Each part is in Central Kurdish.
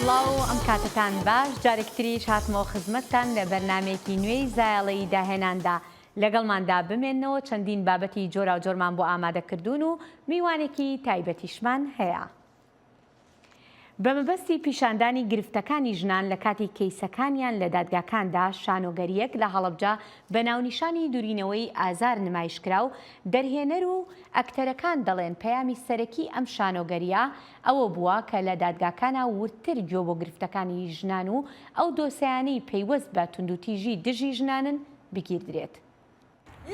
سڵاو ئەم کاتتان باش جارێکتریش هاتمەوە خزمەتتان لە بەرنمێکی نوێی زایاڵەی داهێناندا لەگەڵماندا بمێنەوە چەندین بابەتی جۆرا و جۆرمان بۆ ئامادەکردوون و میوانێکی تایبەتیشمان هەیە. بەمەبەستی پیشاندانی گرفتەکانی ژنان لە کاتی کەیسەکانیان لە دادگاکاندا شانۆگەریەک لە هەڵەبجە بە ناونیشانی دوورینەوەی ئازار نمایشکرا و دەرهێنەر و ئەکتەرەکان دەڵێن پەیامی سەرەکی ئەم شانۆگەریە ئەوە بووە کە لە دادگاکانە ورتر گوێ بۆ گرفتەکانی ژنان و ئەو دۆسەیانەی پەیوەست بە توندوتیژی دژی ژنانن بگیردرێت.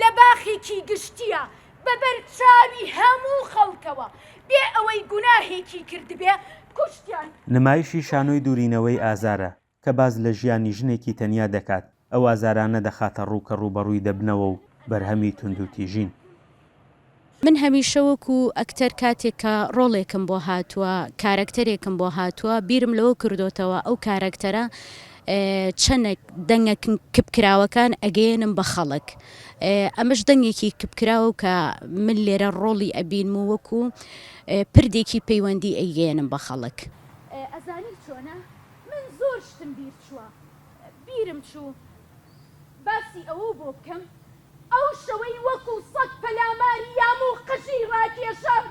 لە باخێکی گشتیە بەبەرچاوی هەموو خەڵکەوە بێ ئەوەی گوناهێکی کردبێ کوشتیان. نمایشی شانۆی دوورینەوەی ئازارە کە باز لە ژیانی ژنێکی تەنیا دەکات ئەو ئازارانە دەخاتە ڕووکە ڕوبەڕووی دەبنەوە و بەرهەمی توندوتیژین. من هەمیشە وەکو ئەکتەر کاتێککە ڕۆڵێکم بۆ هاتووە کارکتەرێکم بۆ هاتووە بیرم لەوە کردوتەوە ئەو کارکتەرە چەندێک دەنگە کپکراوەکان ئەگەێنم بە خەڵک ئەمەش دەنگێکی کپکراوە و کە من لێرە ڕۆڵی ئەبین و وەکو پردێکی پەیوەندی ئەیگەێنم بە خەڵک. ئەزانی چۆنە من زۆر شتم بیر چووە بیرم چوو باسی ئەوە بۆ بکەم ئەو شەوەی وەکو سەگ پەلاماری یام و قژی ڕاکێشم.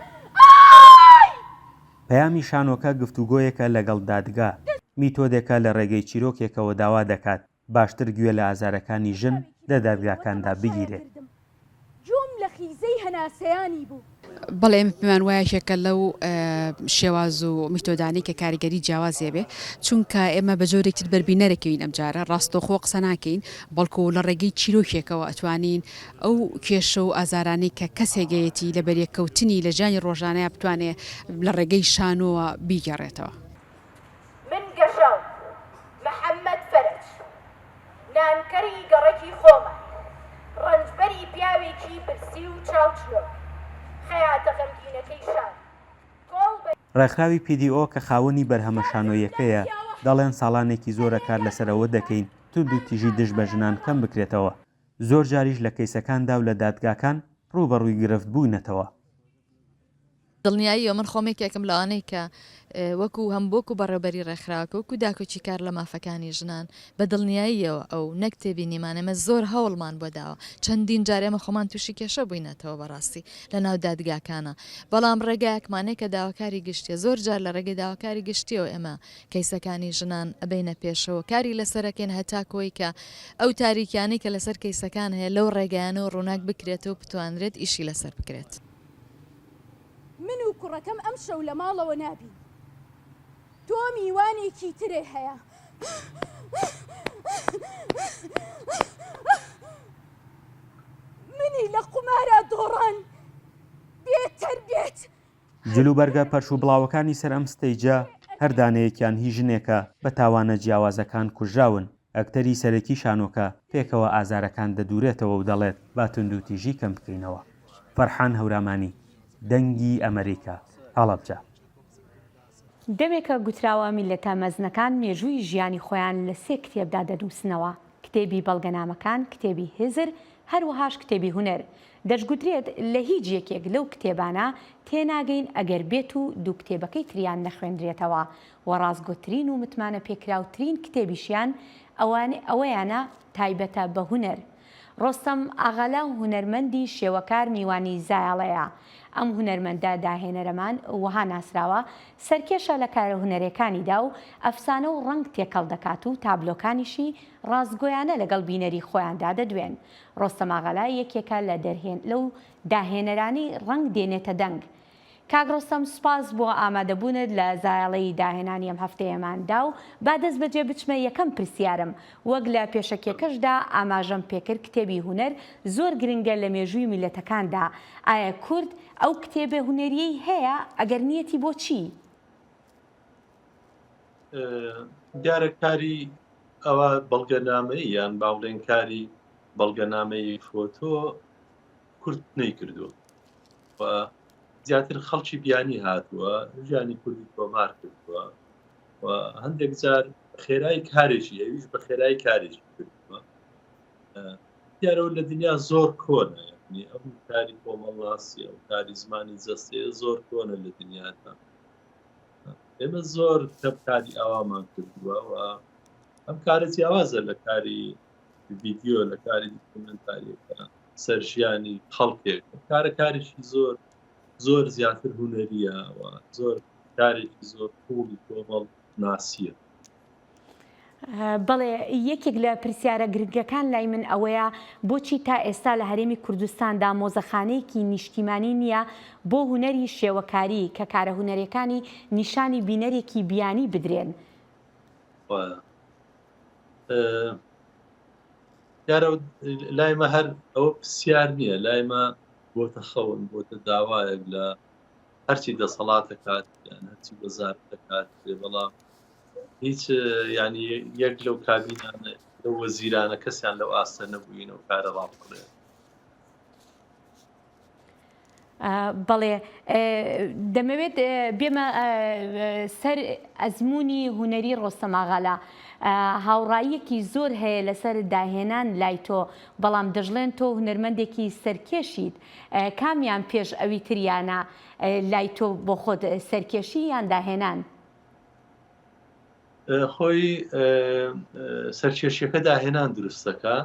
پەیامی شانۆکە گفتوگۆیەکە لەگەڵ دادگا میتۆدێکە لە ڕێگەی چیرۆکێکەوە داوا دەکات باشتر گوێ لە ئازارەکانی ژن لە دادگاکاندا بگیرێت. جۆم لە خیزەی هەناسەیانی بوو. بەڵێ ئێمە پێمان وایەکێکە لەو شێواز و میتۆدانی کە کاریگەری جیاوازێ بێ چونکە ئێمە بە جۆرێکی بەربینەرەکەوین ئەمجارە ڕاستۆخۆ قسە ناکەین بەڵکو لە ڕێگەی چیرۆکێکەوە ئەتوانین ئەو کێشە و ئازارانی کە کەسێگەیەتی لە بەریەکەوتنی لە ژیانی ڕۆژانەیە بتوانێت لە ڕێگەی شانۆوە بیگەڕێتەوە. من گەژاو محەممەد فەرج نانکەری گەڕێکی خۆمە ڕەنجبەری پیاوێکی برسی و چاوچلۆ خەیاتە غەمگینەکەی شان ڕێکخراوی پیدیۆ کە خاوەنی بەرهەمە شانۆیەکەیە دەڵێن ساڵانێکی زۆرە کار لەسەرەوە دەکەین توندوتیژی دژ بە ژنان کەم بکرێتەوە زۆر جاریش لە کەیسەکاندا و لە دادگاکان ڕوبەڕووی گرفت بووینەتەوە. دڵنیایی من خۆمێکێکم لەوانەی کە وەکو هەمبۆک و بەڕێبەری ڕێکخراوەکە وەکو داکۆچی کار لە مافەکانی ژنان بە دڵنیاییەوە ئەو نەکتێبی نیمانەمە زۆر هەوڵمان بۆ داوە چەندین جارێمە خۆمان تووشی کێشە بووینەتەوە بەڕاستی لە ناو دادگاکانە بەڵام ڕێگایەکمانەیە کە داواکاری گشتیە زۆر جار لە ڕێگەی داواکاری گشتیەوە ئێمە کەیسەکانی ژنان ئەبینە پێشەوە کاری لەسەرەکەین هەتاکۆی کە ئەو تاریکیانەی کە لەسەر کەیسەکان هەیە لەو ڕێگەیانەوە ڕووناک بکرێتەوە بتوانرێت ئیشی لەسەر بکرێت. من و کوڕەکەم ئەم شەو لە ماڵەوە نابین تۆ میوانێکی ترێ هەیە منی لە قومارە دۆڕان بێتەربێت. جلوبەرگە پەرش و بڵاوەکانی سەر ئەم ستەیجە هەردانەیەکیان هی ژنێکە بە تاوانە جیاوازەکان کوژراون ئەکتەری سەرەکی شانۆکە پێکەوە ئازارەکان دەدورێتەوە و دەڵێت با توندوتیژی کەم بکەینەوە. فەرحان هەورامانی دەنگی ئەمریکا هەڵەبجە. دەمێکە گوتراوە میلەتە مەزنەکان مێژووی ژیانی خۆیان لە سێ کتێبدا دەدووسنەوە کتێبی بەڵگەنامەکان کتێبی هزر هەروەهاش کتێبی هونەر دەشگوترێت لە هیچ یەکێک لەو کتێبانە تێناگەین ئەگەر بێت و دوو کتێبەکەی تریان نەخوێندرێتەوە و ڕازگۆترین و متمانە پێکراوترین کتێبیشیان ئەوەیانە تایبەتە بە هونەر. ڕۆستەم ئاغالا هونەرمەندی شێوەکار میوانی زایاڵەیە. ئەم هونەرمەندە داهێنەرەمان وەها ناسراوە سەرکێشە لە کارە هونەرەکانیدا و ئەفسانە و ڕنگ تێکەڵ دەکات و تابلۆکانیشی ڕازگۆیانە لەگەڵ بینەری خۆیاندا دەدوێن. ڕۆستەم ئاغالا یەکێکە لەو داهێنەرانی ڕنگ دێنێتە دەنگ. کاگڕۆستەم سوپاس بۆ ئامادەبوونت لە زایاڵەی داهێنانی ئەم هەفتەیەماندا و با دەست بەجێ بچمە یەکەم پرسیارم وەک لە پێشەکێکەشدا ئاماژەم پێکرد کتێبی هونەر زۆر گرنگە لە مێژووی میلەتەکاندا ئایا کورد ئەو کتێبە هونەریەی هەیە ئەگەر نیەتی بۆچی؟ دیارە کاری ئەوە بەڵگەنامەی یان باڵێن کاری بەڵگەنامەی فۆتۆ کورد نەیکردووە زیاتر خەڵکی بیانی هاتووە ژیانی کوردی کۆمار کردووە و هەندێک جار خێرای کارێکی ئەویش بە خێرای کارێکی کردووە دیارەوە لە دنیا زۆر کۆنە ئەم کاری کۆمەڵاسی و کاری زمانی جەستەیە زۆر کۆنە لە دنیادا ئێمە زۆر کاری ئاوامان کردووە و ئەم کارە جیاوازە لە کاری ڤیدیۆ لە کاری دکمنتاریەکە سەر ژیانی خەڵکێک کارێکی زۆر زیاتر هونەریە و زۆر کارێکی زۆر پوڵی کۆمەڵ ناسیە. بەڵێ یەکێک لە پرسیارە گرنگەکان لای من ئەوەیە بۆچی تا ئێستا لە هەرێمی کوردستاندا مۆزەخانەیەکی نیشتیمانی نییە بۆ هونەری شێوەکاری کە کارە هونەرەکانی نیشانی بینەرێکی بیانی بدرێن. یارە لایمە هەر ئەوە پرسیار نییە، لایمە بۆتە خەون بۆتە داوایەک لە هەرچی دەسەڵات دەکات یان هەرچی وەزارەت دەکات بەڵام هیچ ینی یەک لەو کابینانە لەو وەزیرانە کەسیان لەو ئاستە نەبووین و کارە ڕاپەڕێ. بەڵێ دەمەوێت بێمە سەر ئەزمموی هونەری ڕۆستەماغالا هاوڕاییەکی زۆر هەیە لەسەر داهێنان لای تۆ، بەڵام دەژڵێن تۆ هونەرمەندێکی سەرکێشیت، کامیان پێش ئەوی تریانە لای تۆ بۆ خۆت سەرکێشی یان داهێنان؟ خۆی سەرکێشیەکە داهێنان دروستەکە،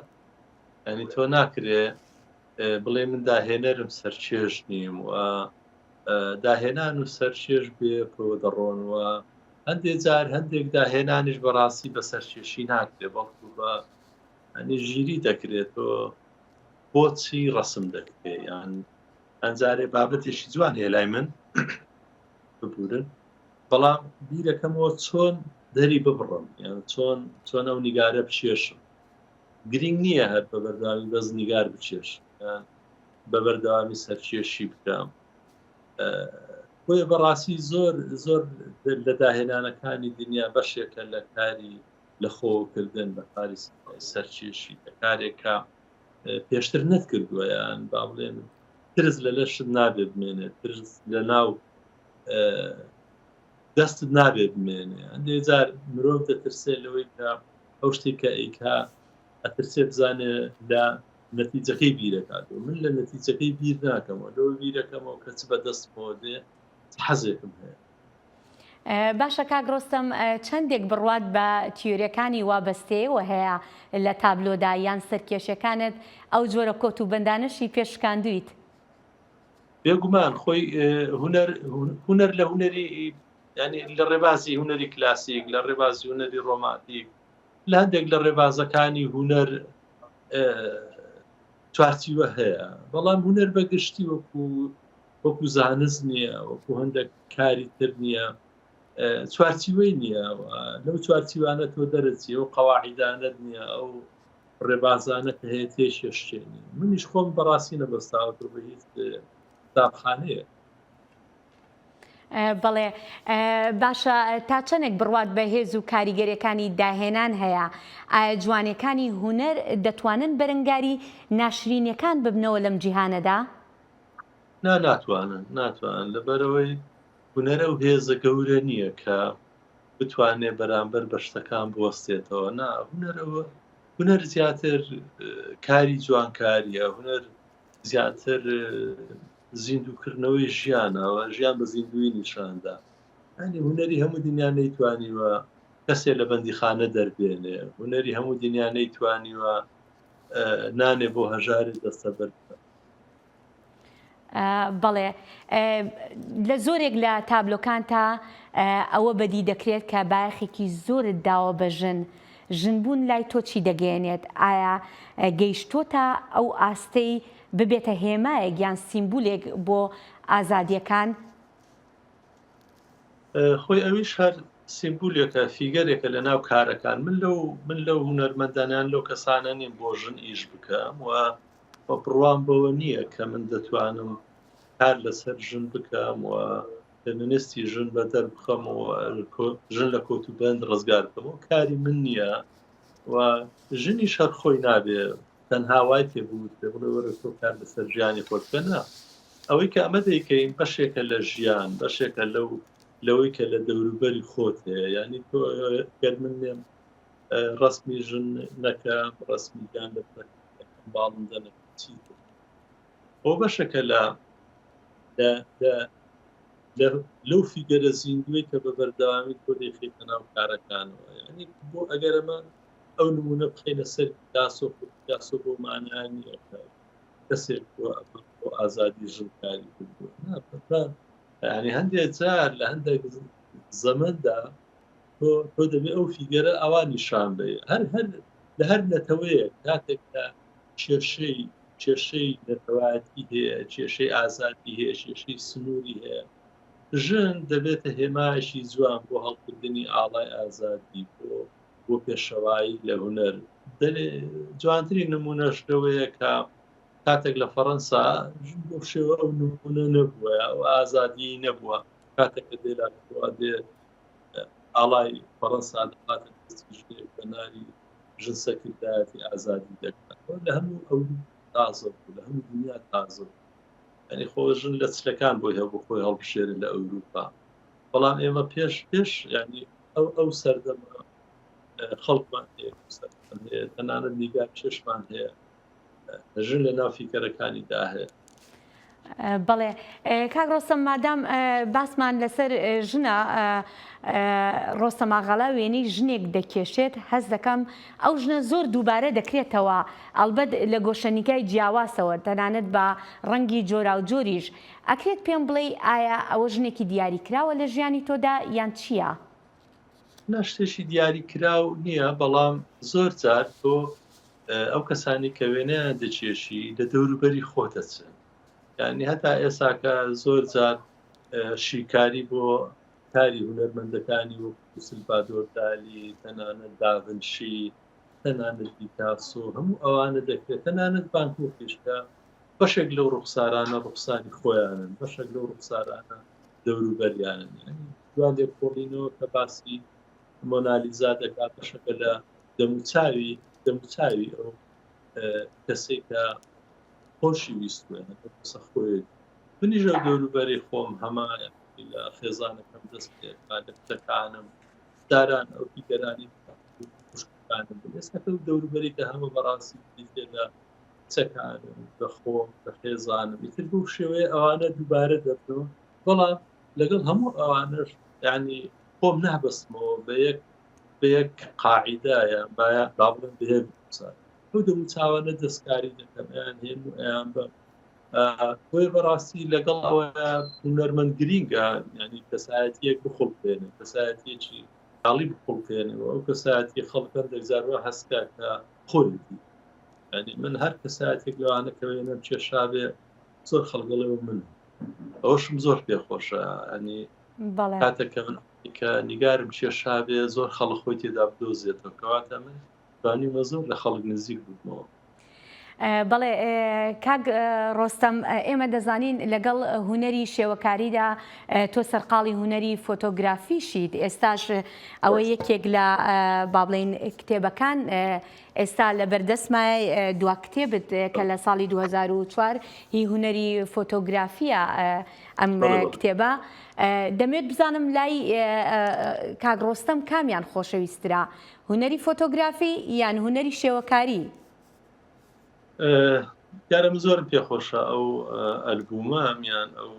ینی تۆ ناکرێ بڵێ من داهێنەرم سەرکێش نیم و داهێنان و سەرکێش بێ پۆ دەڕۆنەوە. هەندێک جار هەندێک داهێنانیش بەڕاستی بە سەرکێشی ناکرێ بەڵکو بە ئەنی ژیری دەکرێت تۆ بۆچی ڕەسم دەکرێ یان ئەنجارێ بابەتێکی جوان هەیە لای من ببورن، بەڵام بیرەکەمەوە چۆن دەری ببڕم یان چۆن ئەو نیگارە بچێشم. گرنگ نییە هەر بە بەرداوامی بەس نیگار بچێش بە بەردەوامی سەرکێشی بکەم. بۆیە بەڕاستی زۆر لە داهێنانەکانی دنیا بەشێکە لە کاری لە خۆکردن بە کاری سەرکێشی لە کارێکە پێشتر نەتکردووە یان با بڵێن ترس لە لەشت نابێت بمێنێت، ترس لە ناو دەستت نابێت بمێنێ. هەندێک جار مرۆڤ دەترسێت لەوەی کە ئەو شتێک کە ئەیکا ئەترسێ بزانێ لە نەتیجەکەی بیرەکات و من لە نەتیجەکەی بیر ناکەمەوە، لەوە بیرەکەمەوە کە چ بەدەستمەوە دێ حەزێکم هەیە. باشە کاک ڕۆستەم، چەندێک بڕوات بە تیۆریەکانی وابەستەیەوە هەیە لە تابلۆدا یان سەرکێشەکانت ئەو جۆرە کۆت و بەندانشی پێشکاندویت؟ بێگومان خۆی هونەر لە هونەری ینی لە ڕێبازی هونەری کلاسیک، لە ڕێبازی هونەری ڕۆماتیک، لە هەندێک لە ڕێبازەکانی هونەر چوارچیوە هەیە، بەڵام هونەر بەگشتی وەکو زانست نییە، وەکو هەندێک کاری تر نییە، چوارچیوەی نییە. لەو چوارچیوانە تۆ دەرەچی ئەو قەواعیدانەت نییە، ئەو ڕێبازانە کە هەیە تێشێشتێنی. منیش خۆم بەڕاستی نەبەستاوە بە هیچ قوتابخانەیە. بەڵێ باشە، تا چەندێک بڕوات بە هێز و کاریگەریەکانی داهێنان هەیە، ئایا جوانەکانی هونەر دەتوانن بەرەنگاری ناشرینیەکان ببنەوە لەم جیهانەدا؟ ناتوانن لەبەرەوەی هونەرە و هێزە گەورە نییە کە بتوانێت بەرامبەر بە شتەکان بوەستێتەوە. هونەر زیاتر کاری جوانکاریە، هونەر زیاتر زیندووکردنەوەی ژیانەوە، ژیان بە زیندوی نیشاندا. ینی هونەری هەموو دنیا نەیتوانیوە کەسێ لە بەندیخانە دەربێنێ، هونەری هەموو دنیا نەیتوانیوە نانێ بۆ هەژاری دەستە بەرکە. بەڵێ لە زۆرێک لە تابلۆکان تا ئەوە بەدی دەکرێت کە باەخێکی زۆرت داوە بە ژنبوون لای تۆ چی دەگەێنێت؟ ئایا گەیشتۆتە ئەو ئاستەی ببێتە هێمایەک یان سیمبولێک بۆ ئازادیەکان؟ خۆی ئەویش هەر سیمبولێکە، فیگەرێکە لە ناو کارەکان. من لەو هونەرمەندانیان لەو کەسانە نیم بۆ ژن ئیش بکەم و بڕوان بەوە نییە کە من دەتوانم کار لەسەر ژن بکەم و فێمینیستی ژن بەدەر بخەم و ژن لە کۆتوبەند ڕزگار بکەم. و کاری من نییە و ژنی شەر خۆی نابێ تەنها وای پێبوو پێ بڵێ وەرە تۆ کار لەسەر ژیانی خۆت بکە. نا، ئەوەی کە ئەمە دەیکەین بەشێکە لە ژیان، بەشێکە لەوەی کە لە دەوروبەری خۆت هەیە. ینی تۆ گەر من نێم ڕسمی ژن نەکەم، ڕسمی گیان باڵندە نەکەم، ئەو بەشێکە لە لەو فیگەرە زیندوی کە بە بەردەوامی تۆ دەیخیتە ناو کارەکانەوە یعنی بۆ ئەگەرەمان ئەو نمونە بخینە سەر پیاسۆ بۆ مانایان نییە کەسێک بۆ ئازادی ژنکاری کردووە ینی هەندێک جار لە هەندێک زەمەندا تۆ دەبێت ئەو فیگەرە ئەوانی شان بێ هەر لە هەر نەتەوەیە کاتێک لە کێشەی نەتەواتی هەیە کێشەی ئازادی هەیە کێشەی سنووری هەیە ژن دەبێتە هێمایشی جوان بۆ هەڵکردنی ئاڵای ئازادی بۆ پێشەوایی لە هونەر جوانترین نمونەش لەوەیە کە کاتێک لە فەڕەنسا بۆ شێوە ئەو نمونە نەبووە ئەو ئازادی نەبووە کاتێک کە دێرا دێ ئاڵای فەڕەنسا دەڵاتە بەناری ژن سەکردایەتی ئازادی دەکات لە هەموو ئەو تازە بوو لە هەموو دنیا تازە ینی خۆ ژن لە چلەکان بۆی هەبوو خۆی هەڵبژێرە لە ئەوروپا بەڵام ئێمە پێش ینی ئەو سەردەمە خەڵکمان هەیە تەنانەت نیگار چێشمان هەیە ژن لە ناو فیکەرەکانیدا هەیە. بەڵێ کاک ڕۆستەم مادام باسمان لەسەر ژنە ڕۆستەم ئاغاڵا وێنەی ژنێک دەکێشێت هەست دەکەم ئەو ژنە زۆر دووبارە دەکرێتەوە ئەلبەت لە گۆشەنیگای جیاواسەوە تەنانەت بە ڕەنگی جۆرا و جۆریش ئەکرێت پێم بڵێ ئایا ئەوە ژنێکی دیاری کراوە لە ژیانی تۆدا یان چییە؟ شتێکی دیاری کراو نییە بەڵام زۆر جار تۆ ئەو کەسانی کە وێنەیان دەچێشی لە دەوروبەری خۆ دەچن یعنی هەتا ئێساکە زۆر جار شیکاری بۆ کاری هونەرمەندەکانی وەکو سلڤادۆر دالی تەنانەت داڤنشی تەنانەت پیکاسۆ هەموو ئەوانە دەکرێت تەنانەت بانکۆکیشکە بەشێک لەو ڕوخسارانە ڕوخساری خۆیانن بەشێک لەو ڕوخسارانە دەوروبەریانن دوان لێکۆڵینەوە کە باسی مۆنالیزا دەکات بەشەکە لە دەموچاوی ئەو کەسێک کە خۆشی ویستوێنە قسە خۆی منیژە دەوروبەری خۆم هەمایە لە خێزانەکەم دەست پێ لە کتەکانم داران ئەو پیگەرانی خوشکەکانم ئێستا دەوروبەری کە هەموو بەڕاستی لە کچەکانم بە خۆم بە خێزانم ئیتر بۆ شێوەیە ئەوانە دووبارە دەبنەوە بەڵام لەگەڵ هەموو ئەوانش یعنی خۆم نابەستمەوە بە یەک قاعیدایە با بڵێن بە یەک ئەو دەموچاوانە دەستکاری دەکەن ئەیان هێن و ئەیان بە بۆی بەڕاستی لەگەڵ ئەوە هونەرمەند گرینگە ینی کەسایەتیەک بخۆڵپێنێ کەسایەتیەکی تاڵی بخۆڵپێنەوە ئەو کەسایەتی خەڵکەن دەگزارەوە هەستکە کە خۆیتی ینی من هەر کەسایەتێک لەوانە کە وێنەم کێشابێ زۆر خەڵگەڵەوە من ئەوشم زۆر پێخۆشە ینی کاتێککە من کە نیگارم کێشابێ زۆر خەڵک خۆی تێدا بدۆزێتەوە کەواتە من توانیمە زۆر لە خەڵک نزیک بوومەوە. بەڵێ کاک ڕۆستەم ئێمە دەزانین لەگەڵ هونەری شێوەکاریدا تۆ سەرقاڵی هونەری فۆتۆگرافیشیت ئێستاش ئەوە یەکێک لە با بڵێن کتێبەکان ئێستا لە بەردەستمای دوا کتێبت کە لە ساڵی 2004 هی هونەری فۆتۆگرافیە ئەم کتێبە دەمێت بزانم لای کاک ڕۆستەم کامیان خۆشەویسترا هونەری فۆتۆگرافی یان هونەری شێوەکاری؟ یارم زۆرم پێخۆشە ئەو ئەلبومەمیان ئەو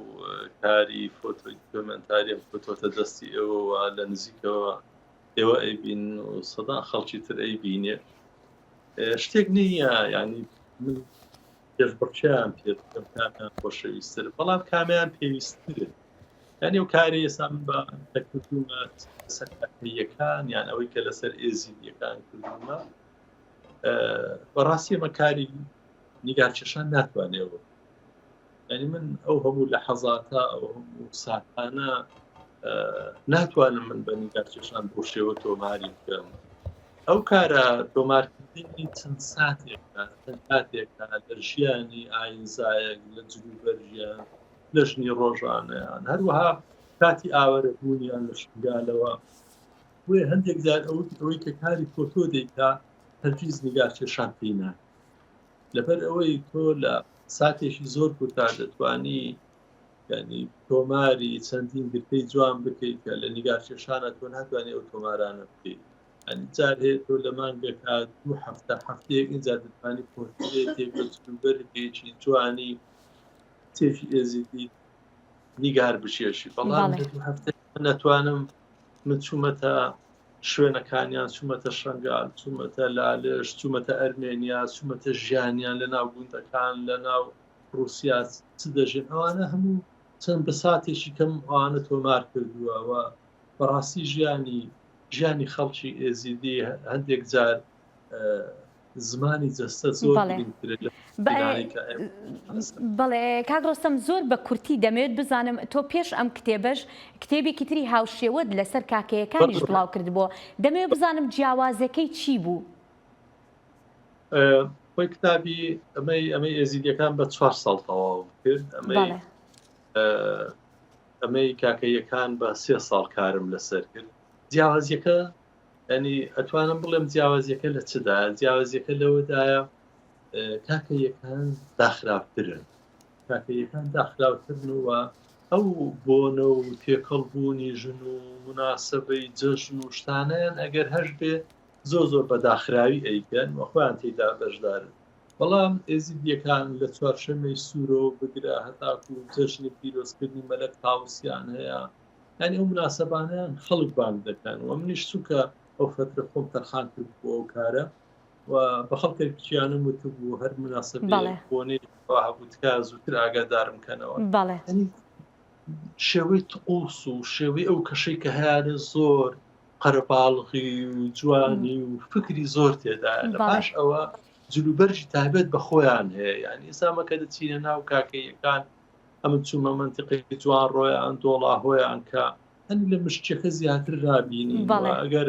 کاری فۆتۆمنتاریە فۆتۆتە دەستی ئێوەوە لە نزیکەوە ئێوە ئەیبین و سەدا خەڵکی تر ئەیبینێ شتێک نییە ینی من پێشبڕچیان پێ کامیان خۆشەویستتر بەڵام کامیان پێویستترن ینی ئەو کاری ئێستا من بە تەکردومە سەرکردیەکان یان ئەوەی کە لەسەر ئێزیدیەکان کردومە بەڕاستی ئەمە کاری نیگارکێشان ناتوانێەوە ینی من ئەو هەموو لە حەزاتە ئەو هەموو ساتانە ناتوانم من بە نیگارکێشان بۆ شێوە تۆماری بکەم ئەو کارە تۆمارکردنی چەند ساتێکە چەند کاتێکە لە ژیانی ئاینزایەک لە جلوبەرژیان لە ژنی ڕۆژانەیان هەروەها کاتی ئاوەرەبوونیان لە شنگالەوە وێ هەندێک جار ئەوەی کە کاری فۆتۆ دەیکا هەرگیز نیگارکێشان پێی ناکات لەبەر ئەوەی تۆ لە ساتێکی زۆر کوتا دەتوانی ینی تۆماری چەندین گرتەی جوان بکەیت کە لە نیگارکێشانە تۆ ناتوانێت ئەو تۆمارانە بکەیت ئەنی جار هەیە تۆ لە مانگێکا 2 هەفتەیەک اینجا دەتوانی پۆرترێتێک بە جلوبەرێکی جوانی تێکی ئێزیدی نیگار بشێشی بەڵام هەفتە نەتوانم من چوومەتە شوێنەکانیان چوومەتە شنگال چوومەتە لالش چوومەتە ئەرمێنیا چوومەتە ژیانیان لە ناو گوندەکان لە ناو رووسیا چ دەژێن ئەوانە هەموو چەند بە ساتێکی کەم ئەوانە تۆمار کردووەوە بەڕاستی ژیانی خەڵکی ئێزیدی هەندێک جار زمانی جەستە زۆر بەڵێ کاگڕۆستەم زۆر بە کورتی دەمەوێت بزانم تۆ پێش ئەم کتێبەش کتێبێکی تری هاوشێوەت لەسەر کاکەیەکانیش بڵاو کردبووە دەمەوێت بزانم جیاوازەکەی چی بوو؟ خۆی کتابی ئەمەی ئێزیدیەکان بە 4 ساڵ تەواو کرد ئەمەی کاکەیەکان بە 3 ساڵ کارم لەسەر کرد جیاوازیەکە ینی ئەتوانم بڵێم جیاوازیەکە لە چدا جیاوازیەکە لەوەدایە کاکەیەکان داخراوترن کاکەیەکان داخراوترنەوە ئەو بۆنە و تێکەڵبوونی ژن و مناسبەی جەژن و شتانیان ئەگەر هەش بێ زۆر بە داخراوی ئەیکەن وەخۆیان تێدا بەشدارن بەڵام ئێزیدیەکان لە چوارشەمەی سوورەوە بگرا هەتاکو و جەژنی پیرۆزکردنی مەلەک تاووسیان هەیە ینی ئەو مناسبانیان خەڵک بان دەکەن و منیش چووکە ئەو فترە خۆم تەرخان کرد بۆ ئەو کارە و بە خەڵکێکیانم وتبوو هەر مناسبەی بۆنەی هەبووتکە زووتر ئاگادارم کەنەوە شێوەی تقوس و شێوەی ئەو کەشەی کە هەیە زۆر قەرەباڵغی و جوانی و فکری زۆر تێدایە لە پاش ئەوە جلوبەرجی تایبەت بە خۆیان هەیە یانی ئێسامەکە دەچینە ناو کاکەیەکان ئەمن چوومە منتیقی جوان ڕۆیان دۆڵاهۆیان کە هەنی لە مشتێکە زیاتر رابینی ئەگەر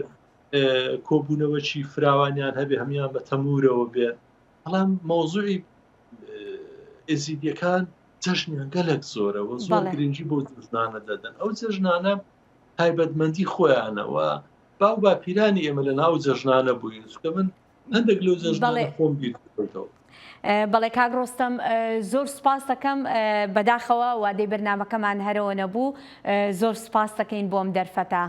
کۆبوونەوەکی فراوانیان هەبێ هەمیان بە تەمورەوە بێت بەڵام مۆزوعی ئێزیدیەکان جەژنیان گەلێک زۆرەوە زۆر گرنگی بۆ جژنانە دەدەن ئەو جەژنانە تایبەتمەندی خۆیانەوە باو باپیرانی ئێمە لە ناو جەژنانە بووین چکە من هەندێک لەو جەژنانە خۆم بیرکردەوە بەڵێ کاگڕۆستەم زۆر سپاس دەکەم بەداخەوە وادەی بەرنامەکەمان هەرەوە نەبوو زۆر سپاس دەکەین بۆم دەرفەتە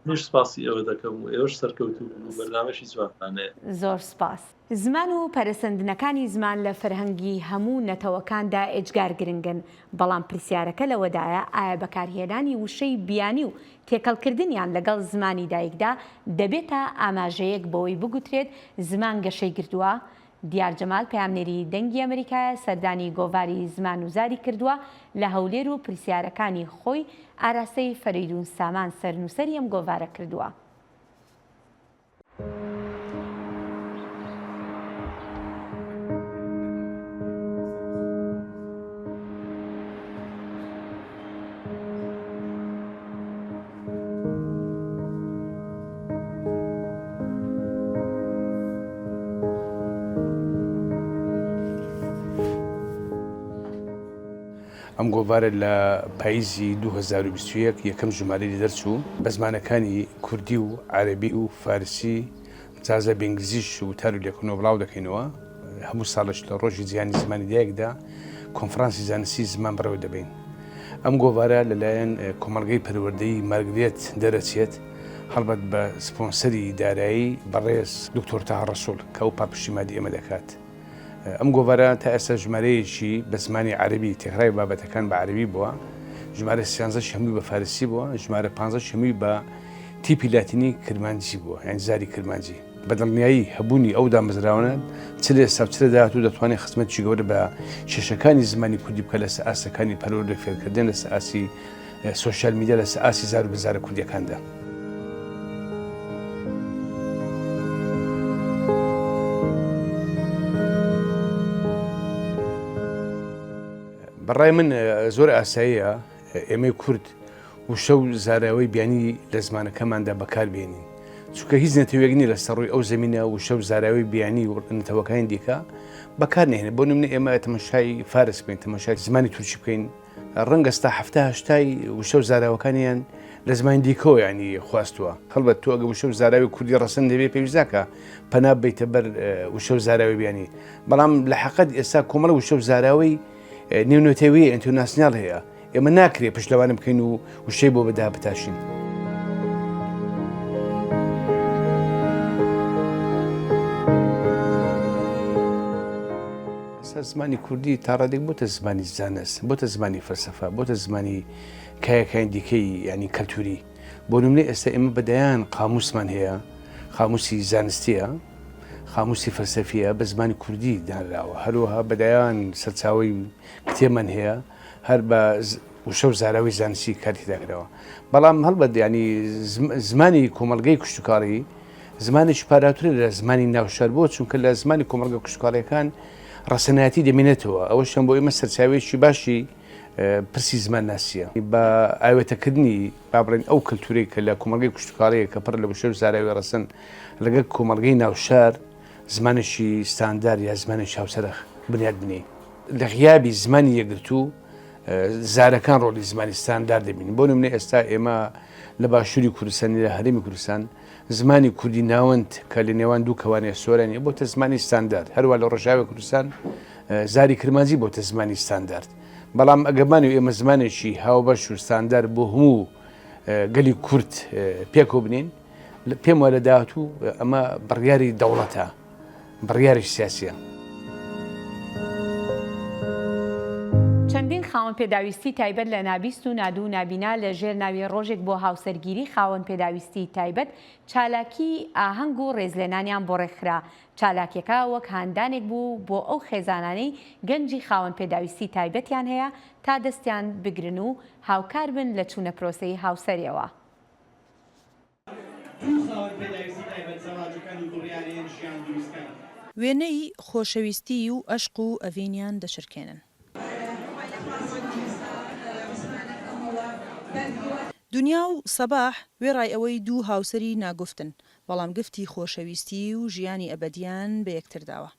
مش سپاسی ئەوە دەکەم و ئێوەش سەرکەوتوو بەرنامەشی جوانانەیە زۆر سپاس زمان و پەرسەندنەکانی زمان لە فەرهەنگی هەموو نەتەوەکاندا ئێجگار گرنگن بەڵام پرسیارەکە لەوەدایە ئایا بەکارهێنانی وشەی بیانی و تێکەڵکردنیان لەگەڵ زمانی دایکدا دەبێتە ئاماژەیەک بەوەی بگوترێت زمان گەشەی گردووە دیار جەمال پەیامنێری دەنگی ئەمریکایە سەردانی گۆڤاری زمان و زاری کردووە لە هەولێر و پرسیارەکانی خۆی ئاراستەی فەریدون سامان سەرنووسەری ئەم گۆڤارە کردووە. ئەم گۆڤارە لە پاییزی 2021 یەکەم ژمارەی دەرچوو بە زمانەکانی کوردی و عەرەبی و فارسی جازە بەنگلیزیش و تار و لێکۆنەوە بڵاو دەکەینەوە هەموو ساڵش لە ڕۆژی جیهانی زمانی دایکدا کۆنفرانسی زانستی زمان بەڕێوە دەبین. ئەم گۆڤارە لەلایەن کۆمەڵگەی پەروەردەی مارگرێت دەرەچێت هەڵبەت بە سپۆنسەری دارایی بەڕێز دکتۆر تاها ڕەسوول کە ئەو پاپشتیمانی ئێمە دەکات. ئەم گۆڤارە تا ئێستا ژمارەیەکی بە زمانی عەرەبی تێکڕای بابەتەکان بە عەرەبی بووە، ژمارە 13 هەمووی بە فارسی بووە، ژمارە 15 هەمووی بە تیپی لاتینی کرمانجی بووە، یعنی زاری کرمانجی. بەدڵنیایی هەبوونی ئەو دامەزراوانە چ لە ئێستا چ لە داهاتوو دەتوانێت خزمەتێکی گەورە بە کێشەکانی زمانی کوردی بکە لەسەر ئاسەکانی پەروەردە فێرکردن لەسەر ئاسی سۆشیال میدیا لەسەر ئاسی زار و بزارە کوردیەکاندا. بەڕای من زۆر ئاساییە ئێمەی کورد وشە و زاراوەی بیانی لە زمانەکەماندا بەکاربێنین چونکە هیچ نەتەوەیەک لەسەر ڕووی ئەو زەمینە وشە و زاراوەی بیانی و نەتەوەکانی دیکە بەکار نهێنێت بۆ نمونە ئێمە تەماشای فارس بکەین تەماشای زمانی تورکی بکەین ڕەنگە ستا هەفتای وشە و زاراوەکانیان لە زمانی دیکەوە ینی خواستووە هەڵبەت تۆ ئەگە وشە و زاراوی کوردی ڕەسەن دەبێت پێویستاکە پەنا بێتە بەر وشە و زاراوی بیانی بەڵام لە حەقیقەت ئێستا کۆمەڵە وشە و زاراوی نێونەتەوەی ئینتەرناسیۆناڵ هەیە ئێمە ناکرێت پشتلەوانم بکەین و وشەی بۆ بەدا بتاشین. زمانی کوردی تا ڕادێک بۆتە زمانی زانست بۆتە زمانی فەلسەفە بۆتە زمانی کایەکانی دیکەی ینی کەلتوری بۆ نمونەی ئێستا ئێمە بەدایان قاموسمان هەیە خاموسی زانستیە خاموسی فەلسەفیە بە زمانی کوردی دانراوە هەروەها بەدایان سەرچاوی کتێبمان هەیە هەر بە وشە و زاراوی زانستی کاتی داکرەوە بەڵام هەڵبەت ینی زمانی کۆمەڵگەی کشتتوکاڕی زمانێکی پاراتورە لە زمانی ناوشار بۆ چونکە لە زمانی کۆمەڵگە کشتتوکاڕیەکان ڕەسەنایەتی دەمێنێتەوە ئەوەشیان بۆ ئێمە سەرچاوێکی باشی پرسی زمان ناسیە بە ئاوێتەکردنی بابڕێن ئەو کللتوری کە لە کۆمەڵگەی کشتتوکاڕەیە کە پڕ لە وشە و زاراوی ڕەسەن لەگەڵ کۆمەڵگەی ناوشار زمانێکی ستاندار یا زمانێکی هاوسەرخ بنیاد بنێ لە غیابی زمانی یەکگرتوو زارەکان ڕۆلی زمانی ستاندار دەبینین بۆ نمونێ ئێستا ئێمە لە باشووری کوردستانی لە هەرێمی کوردستان زمانی کوردی ناوەند کە لە نێوان دوو کەوانەیە سۆرانی بۆتە زمانی ستاندار هەروە لە ڕۆژاوی کوردستان زاری کرمانجی بۆتە زمانی ستاندارد بەڵام ئەگەمانی و ئێمە زمانێکی هاوبەش و ستاندار بۆ هەموو گەلی کورد پێکۆ بنین پێم وە لە داهاتوو ئەمە بڕیاری دەوڵەتە بڕیاری سیاسیە چەندین خاوەن پێداویستی تایبەت لە نابیست و نادوو نابینا لە ژێر ناوی ڕۆژێک بۆ هاوسەرگیری خاوەن پێداویستی تایبەت چالاکی ئاهەنگ و ڕێزلێنانیان بۆ ڕێکخرا چالاکیەکە وەک هاندانێک بوو بۆ ئەو خێزانانەی گەنجی خاوەن پێداویستی تایبەتیان هەیە تا دەستیان بگرن و هاوکار بن لە چوونە پرۆسەی هاوسەریەوە. وێنەی خۆشەویستی و ئەشق و ئەڤینیان دەشرکێنن. دنیا و سەباح وێڕای ئەوەی دوو هاوسەری ناگفتن بەڵام گفتی خۆشەویستی و ژیانی ئەبەدیان بە یەکترداوە.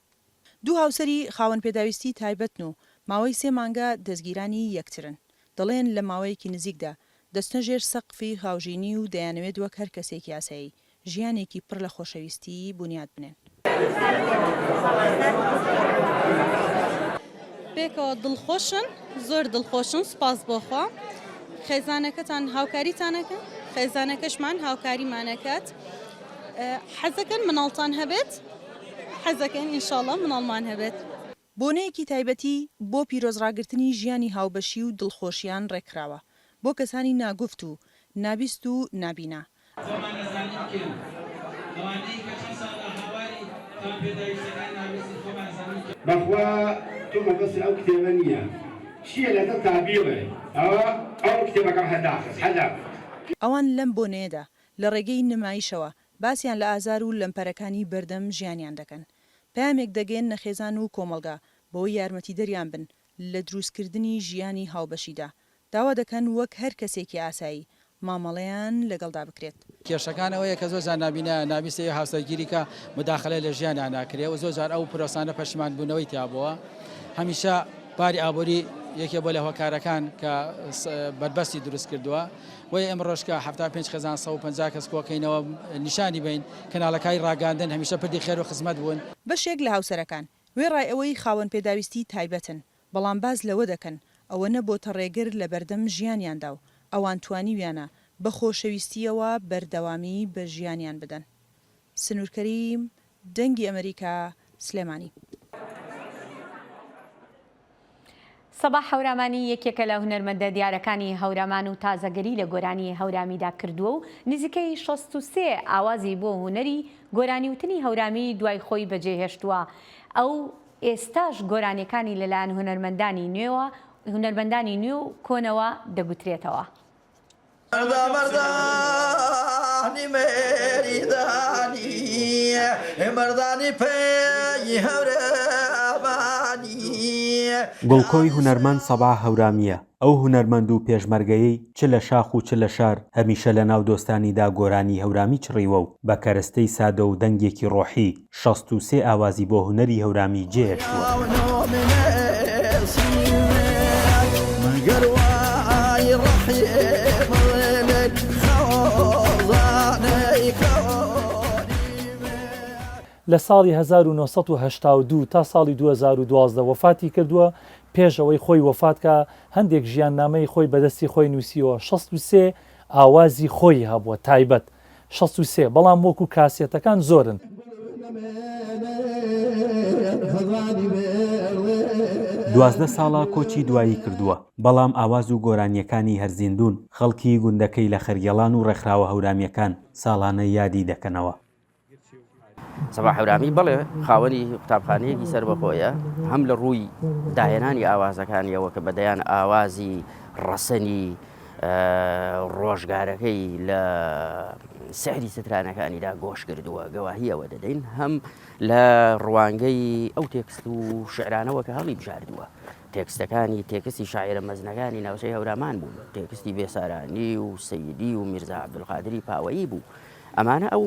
دوو هاوسەری خاوەن پێداویستی تایبەتن و ماوەی 3 مانگە دەستگیرانی یەکترن. دەڵێن لە ماوەیەکی نزیکدا دەستنە ژێر سەقفی هاوژینی و دەیانەوێت وەک هەر کەسێکی یاسایی ژیانێکی پڕ لە خۆشەویستی بنیاد بنێن. بێکەوە دڵخۆشن زۆر دڵخۆشن سپاس بۆخوا خێزانەکەتان هاوکاریتانەکە خێزانەکەشمان هاوکاریمانەکات حەزەکەن مناڵتان هەبێت حەزەکەن ئینشاڵڵا مناڵمان هەبێت. بۆنەیەکی تایبەتی بۆ پیرۆزڕاگرتنی ژیانی هاوبەشی و دڵخۆشیان ڕێکراوە بۆ کەسانی ناگفت و نابیست و نابینا. بەخوا تۆ مەبەست ئەو کتێبە نییە چییە لەدە تابیڕێ ئەو کتێبەکەم هەدا ئەوان لەم بۆنەیەدا لە ڕێگەی نمایشەوە باسییان لە ئازار و لەمپەرەکانی بەردەم ژیانیان دەکەن. پامێک دەگەن نەخێزان و کۆمەڵگا بۆی یارمەتی دەریان بن لە دروستکردنی ژیانی هاوبەشیدا داوا دەکەن وەک هەر کەسێکی ئاسایی مامەڵەیان لەگەڵدا بکرێت. کێشەکان ئەوەیە کە زۆر نابینە نابیستەیە هاوسەرگیریکە مداخلە لە ژیانیان ناکرێت و زۆر ئەو پرۆسانە پەشیمان بوونەوەی تیابەوە هەمیشە پاری ئابووری یەکێ بۆ لە هۆکارەکان کە بەربەستی دروست کردووە وی ئەمڕۆژکە 75 خێزان 150 کەس کۆکەینەوە نیشانی بین کەناڵەکانی ڕاگاندن هەمیشە پردی خێر و خزمەت بوون. بەشێک لە هاوسەرەکان وێڕای ئەوەی خاوەن پێداویستی تایبەتن بەڵام باز لەوە دەکەن ئەوە نەبۆتە ڕێگر لە بەردەم ژیانیاندا و ئەوان توانیویانە بە خۆشەویستیەوە بەردەوامی بە ژیانیان بدەن. سنوورکەریم دەنگی ئەمریکا سلێمانی. سەباح هەورامانی یەکێکە لە هونەرمەندە دیارەکانی هەورامان و تازەگەری لە گۆرانی هەورامیدا کردووە و نزیکەی 63 ئاوازی بۆ هونەری گۆرانیوتنی هەورامی دوای خۆی بەجێهێشتووە. ئەو ئێستاش گۆرانیەکانی لەلایەن هونەرمەندانی نوێ و کۆنەوە دەگوترێتەوە. مردانی مێریدانی مردانی پێی هەورامانی گوڵکۆی هونەرمەند سەباح هەورامیە. ئەو هونەرمەند و پێشمەرگەیەی چ لە شاخ و چ لە شار هەمیشە لە ناو دۆستانیدا گۆرانی هەورامی چڕیوە و بە کەرەستەی سادە و دەنگێکی ڕۆحی 63 ئاوازی بۆ هونەری هەورامی جێهێشتووە. لە ساڵی 1982 تا ساڵی 2012 وفاتی کردووە. پێشەوەی خۆی وفاتکە هەندێک ژیاننامەی خۆی بەدەستی خۆی نووسیوە 63 ئاوازی خۆی هەبووە تایبەت 63 بەڵام وەکو کاسێتەکان زۆرن. 12 ساڵە کۆچی دوایی کردووە بەڵام ئاواز و گۆرانیەکانی هەرزیندون خەڵکی گوندەکەی لە خەرگەڵان و ڕێکخراوە هەورامەکان ساڵانە یادی دەکەنەوە. سەباح هەورامی بەڵێ خاوەنی قوتابخانەیەکی سەربەخۆیە هەم لە ڕووی داهێنانی ئاوازەکانیەوە کە بەدەیان ئاوازی ڕەسەنی ڕۆژگارەکەی لە سەحری سترانەکانیدا گۆش کردووە گەواهیەوە دەدەین هەم لە ڕوانگەی ئەو تێکست و شعرانەوە کە هەڵی بژاردووە تێکستەکانی تێکستی شاعرە مەزنەکانی ناوچەی هەورامان بوو تێکستی بێسارانی و سەیدی و میرزا عەبدولقادری پاوەیی بوو ئەمانە ئەو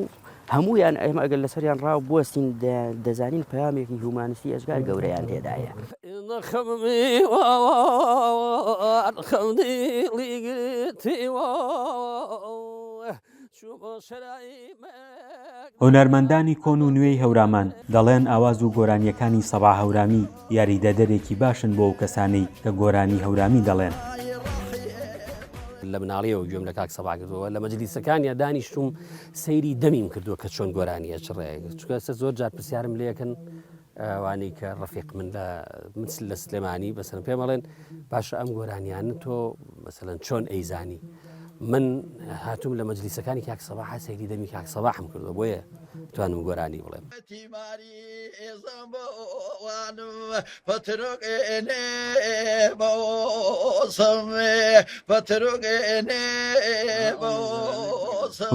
هەمویان ئێمە ئەگەر لەسەریان ڕاو بوەستین دەزانین پەیامێکی هومانستی ئەزگار گەورەیان تێدایە. هونەرمەندانی کۆن و نوێی هەورامان دەڵێن ئاواز و گۆرانیەکانی سەباح هەورامی یاریدەدەرێکی باشن بۆ ئەو کەسانەی کە گۆرانی هەورامی دەڵێن. لە مناڵیەوە گوێم لە کاک سەباح کردووە لە مەجلیسەکانیا دانیشتوم سەیری دەمیم کردووە کە چۆن گۆرانیە چڕێک چونکە زۆر جار پرسیارم لێکن وانی کە ڕەفیق من لە سلێمانی بەسەرم پێم بڵێن باشە ئەم گۆرانیانە تۆ مەسەلەن چۆن ئەیزانی من هاتووم لە مەجلیسەکانی کاک سەباح سەیری دەمی کاک سەباحم کردووە بۆیە توانم گۆرانی بڵێم.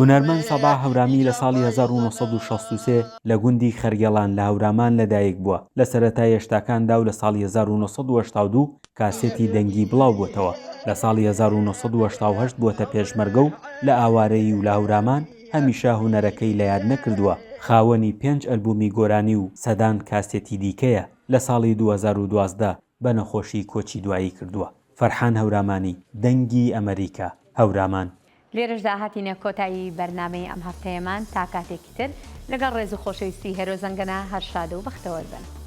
هونەرمەند سەباح هەورامی لە ساڵی 1963 لە گوندی خەرگەڵان لە هەورامان لەدایک بووە لە سەرەتای هێشتاکاندا و لە ساڵی 1982 کاسێتی دەنگی بڵاو بووتەوە لە ساڵی 1970 بووەتە پێشمەرگە و لە ئاوارەیی و لە هەورامان هەمیشە هونەرەکەی لە یاد نەکردووە خاوەنی 5 ئەلبومی گۆرانی و سەدان کاسێتی دیکەیە لە ساڵی 2012 بە نەخۆشی کۆچی دوایی کردووە. فەرحان هەورامانی دەنگی ئەمریکا هەورامان. لێرەشدا هاتینە کۆتایی بەرنامەی ئەم هەفتەیەمان تا کاتێکی تر لەگەڵ ڕێز و خۆشەویستی هەرۆ زەنگەنە هەر شاد و بەختەوەربن.